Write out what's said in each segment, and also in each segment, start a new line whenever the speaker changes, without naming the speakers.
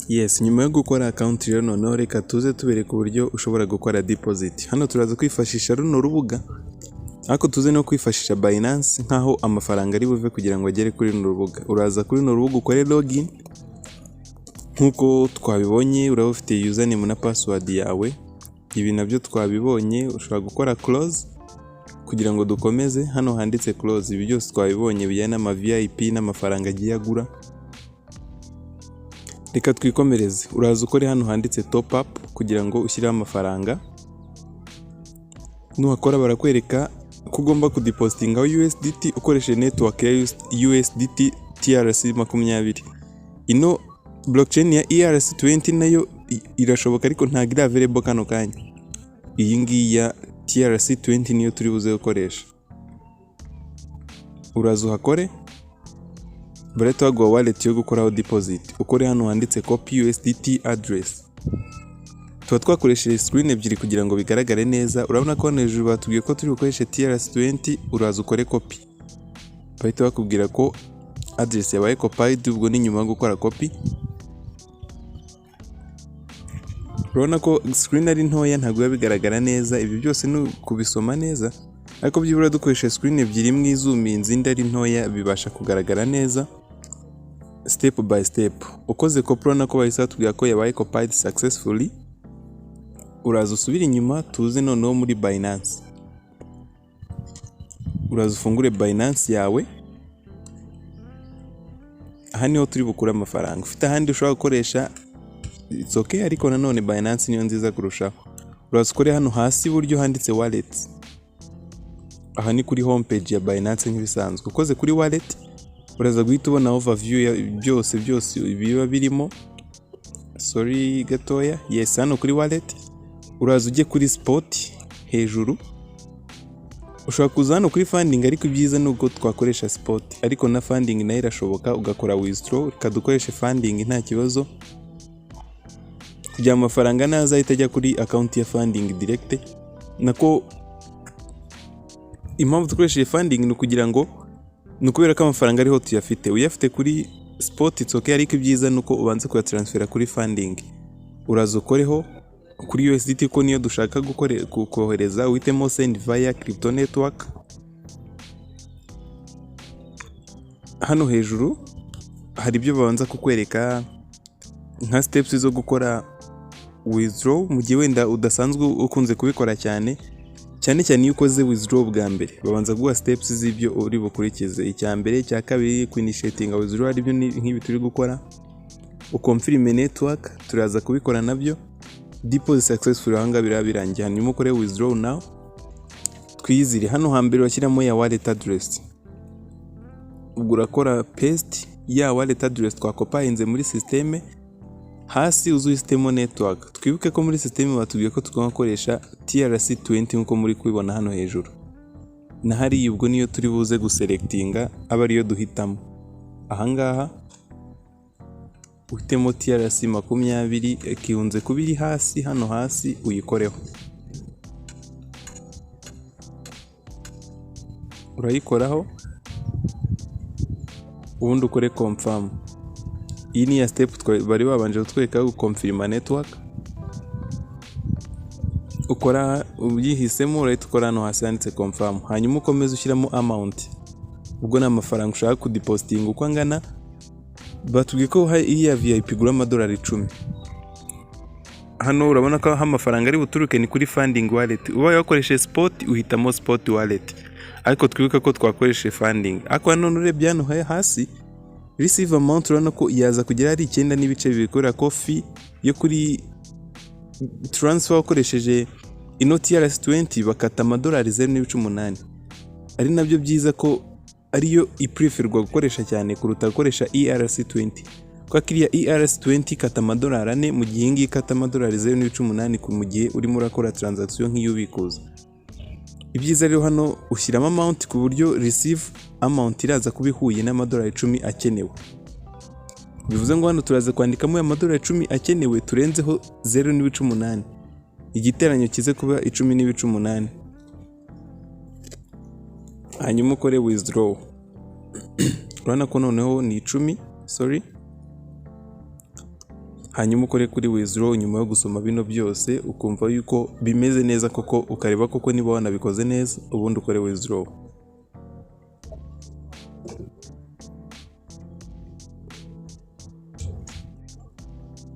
Yes, nyuma yo gukora account rero noneho reka tuze tubereka uburyo ushobora gukora deposit. Hano turaza kwifashisha runo rubuga, ariko tuze no kwifashisha Binance nkaho amafaranga ari buve kugira ngo agere kuri runo rubuga. Uraza kuri runo rubuga ukore login nkuko twabibonye, uraba ufite username na password yawe. Ibi nabyo twabibonye, ushobora gukora close kugira ngo dukomeze. Hano handitse close, ibi byose twabibonye bijyana n'ama VIP n'amafaranga agiye agura. Reka twikomereze. Uraza ukore hano handitse top up kugira ngo ushyireho amafaranga. Nuhakora barakwereka ko ugomba kudepositinga USDT ukoresheje network ya USDT TRC20. Ino blockchain ya ERC20 nayo irashoboka ariko ntabwo iri available kano kanya. Iyi ngiyi ya TRC20 niyo turi buze gukoresha. Uraza uhakore barahita baguha wallet yo gukoraho deposit. Ukore hano handitse copy USDT address. Tuba twakoresheje screen ebyiri kugira ngo bigaragare neza. Urabona ko hano hejuru batubwiye ko turi bukoreshe TRC20. Uraza ukore copy, bahita bakubwira ko address yabaye copied, ubwo ni nyuma yo gukora copy. Urabona ko screen ari ntoya ntabwo biba bigaragara neza. Ibi byose ni kubisoma neza, ariko byibura dukoresha screen ebyiri, imwe izuminze indi ari ntoya, bibasha kugaragara neza step by step. Ukoze copy urabona ko bahise batubwira ko yabaye copied successfully. Uraza usubira inyuma tuze noneho muri Binance. Uraza ufungure Binance yawe. Aha niho turi bukura amafaranga. Ufite ahandi ushobora gukoresha it's okay, ariko nanone Binance niyo nziza kurushaho. Uraza ukore hano hasi iburyo handitse wallet. Aha ni kuri home page ya Binance nk'ibisanzwe. Ukoze kuri wallet uraza guhita ubona overview ya byose biba birimo. Sorry gatoya. Yes, hano kuri wallet uraza ujye kuri spot hejuru. Ushobora kuza hano kuri funding, ariko ibyiza nuko twakoresha spot, ariko na funding nayo irashoboka ugakora withdraw ukadukoresha funding nta kibazo. Kugira amafaranga naza ahita ajya kuri account ya funding direct. Nako impamvu dukoresheje funding ni kugira ngo nukubera ko amafaranga ariho tuyafite. Uyafite kuri spot it's okay, ariko ibyiza nuko ubanze kuyatransfera kuri funding. Uraza ukoreho kuri USDT ko niyo dushaka kohereza, uhitemo send via crypto network. Hano hejuru hari ibyo babanza kukwereka nka steps zo gukora withdraw mu gihe wenda udasanzwe ukunze kubikora cyane iyo ukoze withdraw bwa mbere. Babanza guha steps z'ibyo uri bukurikize. Icya mbere, icya kabiri, ku initiating withdraw aribyo nk'ibi turi gukora. Uconfirm network turaza kubikora nabyo. Deposit successful ahanga birangiye. Hanyuma ukore withdraw now. Twizire hano hambere washyiramo ya wallet address. Ubwo urakora paste ya wallet address twakopayinze muri systeme. Hasi uzuhitemo network. Twibuke ko muri systeme batubwiye ko tugomba gukoresha TRC20 nkuko muri kubibona hano hejuru. Na hari ubwo niyo turi buze guselectinga aba ariyo duhitamo. Ahangaha uhitemo TRC20 ikihunze kubiri hasi. Hano hasi uyikoreho. Urayikoraho ubundi ukore confirm. Iyi ni ya step bari babanje kutwereka guconfirma network. Ukora ubyihisemo, urahita ukora hano hasi handitse confirm. Hanyuma ukomeza ushyiramo amount. Ubwo ni amafaranga ushaka kudepositinga uko angana. Batubwiye ko iyi ya VIP igura $10. Hano urabona ko amafaranga ari buturuke ni kuri funding wallet. Ubaye wakoresheje spot uhitamo spot wallet, ariko twibuka ko twakoresheje funding. Ako hano urebye hano hasi receive amount urabona ko yaza kugera ari 9 n'ibice bibikora ko fee yo kuri transfer wakoresheje inoti ya RS20 bakata $0.8. Ari nabyo byiza ko ariyo ipreferwa gukoresha cyane kuruta gukoresha ERC20. Kwa kiriya ERC20 kata $4 mu gihe ngi kata $0.8 mu gihe urimo urakora transaction nk'iyo ubikuza. Ibyiza rero hano ushyiramo amount ku buryo receive amount iraza kubihuye $10 akenewe. Bivuze ngo hano turaza kwandikamo $10 akenewe turenzeho 0.8. Igiteranyo kize kuba 10.8. Hanyuma ukore withdraw. Urabona ko noneho ni 10, sorry. hanyuma ukore kuri withdraw. Nyuma yo gusoma bino byose ukumva yuko bimeze neza koko, ukareba koko niba wanabikoze neza, ubundi ukore withdraw.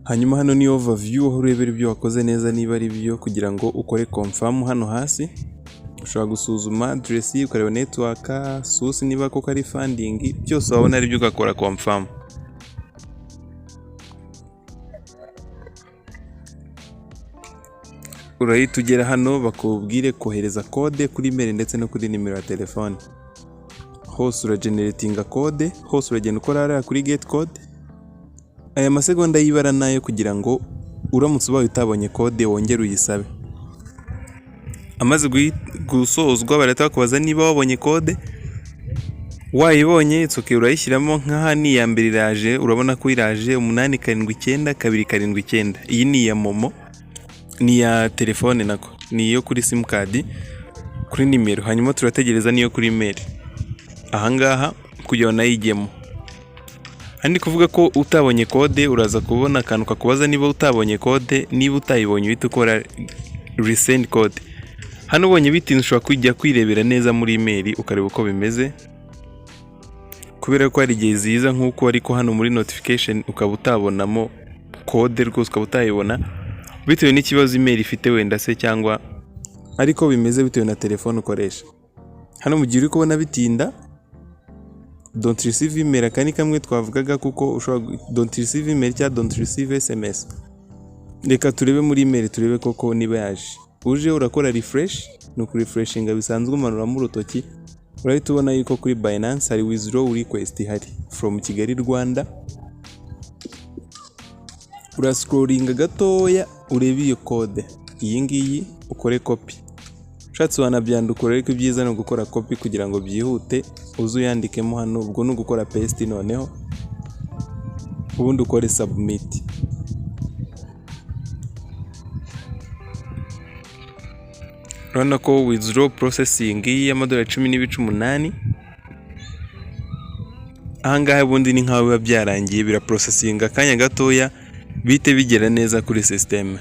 Hanyuma hano ni overview, aho urebera ibyo wakoze neza niba ari byo, kugira ngo ukore confirm. Hano hasi ushobora gusuzuma address, ukareba network, source niba koko ari funding, byose wabona ari byo ugakora confirm. Urahita ugera hano bakubwire kohereza code kuri email ndetse no kuri nimero ya telefone. Hose urageneratinga code, hose uragenda ukora hariya kuri get code. Aya masegonda y'ibara nayo kugira ngo uramutse ubaye utabonye code wongere uyisabe. Amaze gusozwa barahita bakubaza niba wabonye code. Wayibonye itsoke urayishyiramo, nkaha ni iya mbere iraje, urabona ko iraje 879 iyi ni iya momo, ni ya telefone nako, ni iyo kuri sim card kuri nimero. Hanyuma turategereza niyo kuri email. Ahangaha kugira nayigemo. Handi kuvuga ko utabonye code, uraza kubona akantu kakubaza niba utabonye code. Niba utayibonye uhita ukora resend code. Hano ubonye bitinze ushobora kujya kwirebera neza muri email ukareba uko bimeze, kubera ko hari igihe ziza nk'uko ariko hano muri notification ukaba utabonamo code rwose, ukaba utayibona bitewe n'ikibazo email ifite wenda se, cyangwa ariko bimeze bitewe na telefone ukoresha. Hano mu gihe uri kubona bitinda, don't receive email akani kamwe twavugaga, kuko ushobora don't receive email cyangwa don't receive SMS. Reka turebe muri email turebe koko niba yaje. Uje urakora refresh, no kuri refreshinga bisanzwe umanuramo urutoki, urahita ubona yuko kuri Binance hari withdraw request ihari from Kigali Rwanda. Urascrollinga gatoya urebe iyo code, iyi ngiyi ukore copy. Ushatse wanabyandukura, ariko ibyiza no gukora copy kugira ngo byihute, uzu yandikemo hano. Ubwo no gukora paste noneho, ubundi ukore submit. Urabona ko withdraw processing y'amadolari 10.8. Ahangaha ubundi ni nkaho biba byarangiye, bira processing akanya gatoya bite bigera neza kuri system.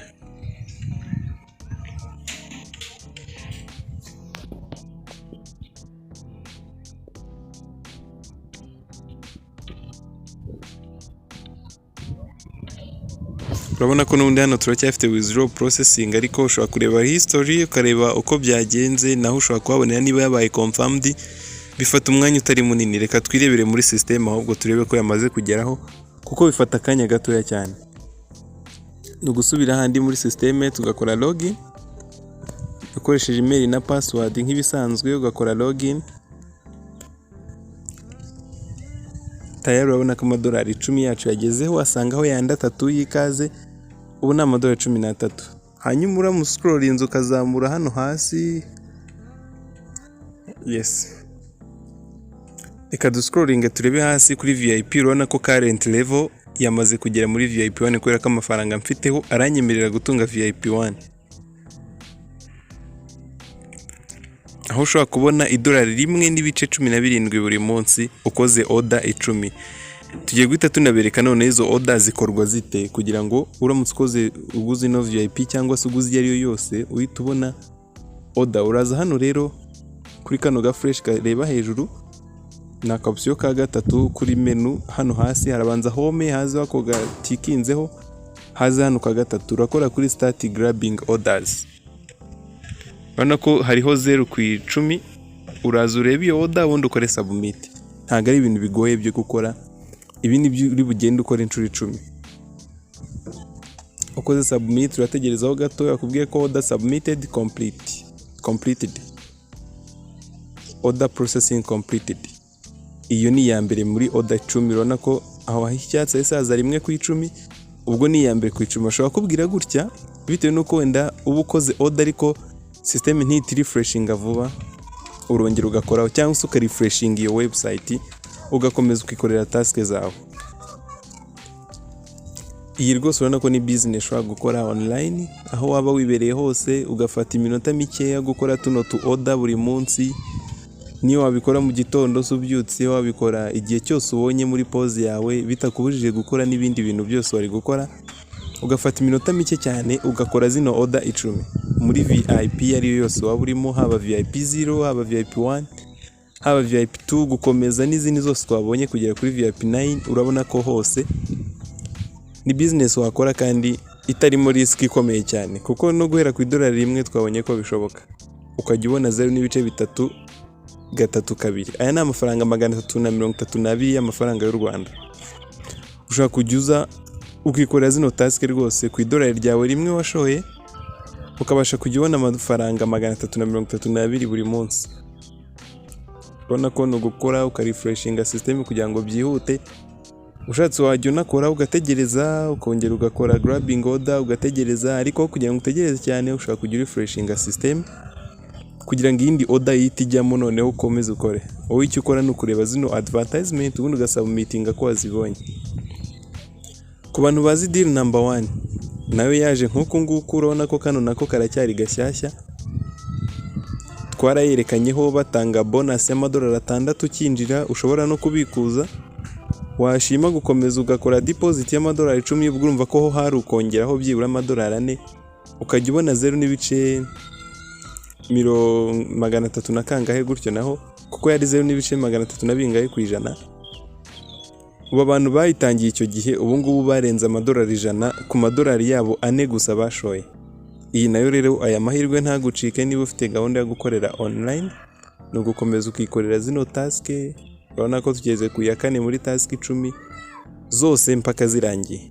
Urabona ko n'ubundi hano turacyafite withdraw processing, ariko ushobora kureba history ukareba uko byagenze, naho ushobora kuhabonera niba yabaye confirmed. Bifata umwanya utari munini. Reka twirebere muri system ahubwo turebe ko yamaze kugeraho, kuko bifata akanya gatoya cyane. No gusubira handi muri system tugakora login ukoresheje email na password nk'ibisanzwe, ugakora login. Tayari urabona ko amadolari 10 yacu yagezeho, wasangaho yandi 3 y'ikaze. Ubu ni amadolari 13. Hanyuma uramuscrollinze ukazamura hano hasi. Yes, reka duscrollinge turebe hasi kuri VIP. Urabona ko current level yamaze kugera muri VIP 1, kubera ko amafaranga mfiteho aranyemerera gutunga VIP 1. Aho ushobora kubona idolari 1.17 buri munsi ukoze order 10. Tugiye guhita tunabereka none izo order zikorwa zite, kugira ngo uramutse ukoze uguze no VIP cyangwa se uguze iyo ari yo yose uhita ubona order. Uraza hano rero kuri kano ga fresh kareba hejuru, na option ka gatatu kuri menu hano hasi harabanza home, haza wako gatikinzeho, haza hano ka gatatu urakora kuri start grabbing orders. Urabona ko hariho 0 ku 10. Uraza urebe iyo order ubundi ukore submit. Ntabwo ari ibintu bigoye byo gukora, ibi ni byo uri bugende ukora inshuro 10. Ukoze submit urategerezaho gato, yakubwiye ko order submitted completed, order processing completed. Iyo ni ya mbere muri order 10. Urabona ko aho h'icyatsi isaza 1 ku 10, ubwo ni ya mbere ku 10. Ashobora kubwira gutya bitewe nuko wenda uba ukoze order ariko system ntiti refreshinga vuba, urongera ugakoraho, cyangwa se ukarefreshinga iyo website ugakomeza ukikorera task zawe. Iyi rwose urabona ko ni business ushobora gukora online, aho waba wibereye hose, ugafata iminota mikeya gukora tuno tu order buri munsi. Niyo wabikora mu gitondo subyutse, wabikora igihe cyose ubonye muri pause yawe, bitakubujije gukora n'ibindi bintu byose wari gukora. ugafata iminota mike cyane ugakora zino order 10 muri VIP ariyo yose waba urimo, haba VIP 0, haba VIP 1, haba VIP 2, gukomeza n'izindi zose twabonye kugera kuri VIP 9. Urabona ko hose ni business wakora kandi itarimo risk ikomeye cyane, kuko no guhera ku $1 rimwe twabonye ko bishoboka, ukajya ubona 0.3 gatatu kabiri. Aya ni amafaranga 332 y'amafaranga y'u Rwanda. Ushaka kujya ukikorera zino task rwose ku $1 ryawe rimwe washoye, ukabasha kujya ubona amafaranga 332 buri munsi. Urabona ko no gukora ukarefreshinga system kugira ngo byihute. Ushatse wajya unakora ugategereza, ukongera ugakora grabbing order ugategereza, ariko kugira ngo utegereze cyane ushaka kujya refreshinga system kugira ngo iyindi order yihite ijyamo, noneho ukomeze ukore. Wowe icyo ukora ni ukureba zino advertisement ubundi ugasubmitinga ko wazibonye. Ku bantu bazi deal number 1 nayo yaje nk'uko nguko, urabona ko kano nako karacyari gashyashya. Twarayerekanyeho batanga bonus $6 ukinjira, ushobora no kubikuza. Washima gukomeza ugakora deposit $10, ubwo urumva ko ho hari ukongeraho byibura $4, ukajya ubona 0.300 na kangahe gutyo, naho kuko yari 0.300 bingahe ku ijana. Ubu abantu bayitangiye icyo gihe ubu ngubu barenze $100 ku $4 yabo 4 gusa bashoye. Iyi nayo rero aya mahirwe ntagucike niba ufite gahunda yo gukorera online, no gukomeza ukikorera zino task. Urabona ko tugeze ku ya 4 muri task 10 zose mpaka zirangiye.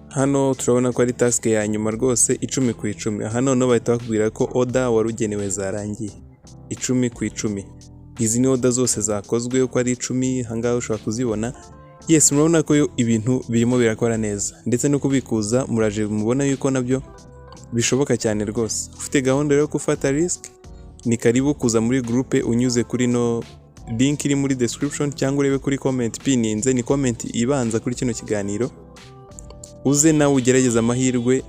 hano turabona ko ari task ya nyuma rwose 10/10. Aha noneho bahita bakubwira ko order warugenewe zarangiye 10/10. Izi ni order zose zakozwe uko ari 10. Ahangaha ushobora kuzibona. Yes, murabona ko ibintu birimo birakora neza, ndetse no kubikuza muraje mubona yuko nabyo bishoboka cyane rwose. Ufite gahunda yo gufata risk, ni karibu kuza muri groupe unyuze kuri no link iri muri description, cyangwa urebe kuri comment pininze, ni comment ibanza kuri kino kiganiro. Uze nawe ugerageza amahirwe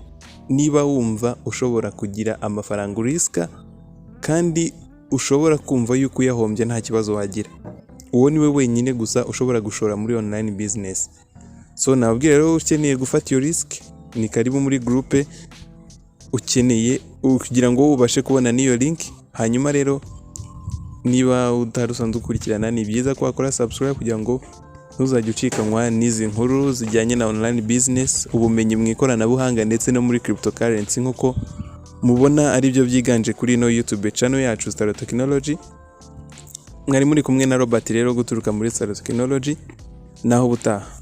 niba wumva ushobora kugira amafaranga uriska kandi ushobora kumva yuko uyahombye nta kibazo wagira. Uwo niwe wenyine gusa ushobora gushora muri online business. So nababwira rero ukeneye gufata iyo risk, ni karibu muri groupe ukeneye kugira ngo ubashe kubona niyo link. Hanyuma rero niba utarusanzwe ukurikirana, ni byiza ko wakora subscribe kugira ngo ntuzajye ucikanwa n'izi nkuru zijyanye na online business, ubumenyi mu ikoranabuhanga ndetse no muri cryptocurrency nk'uko mubona ari byo byiganje kuri no YouTube channel yacu Star Technology. Mwari muri kumwe na Robert rero guturuka muri Star Technology, naho butaha.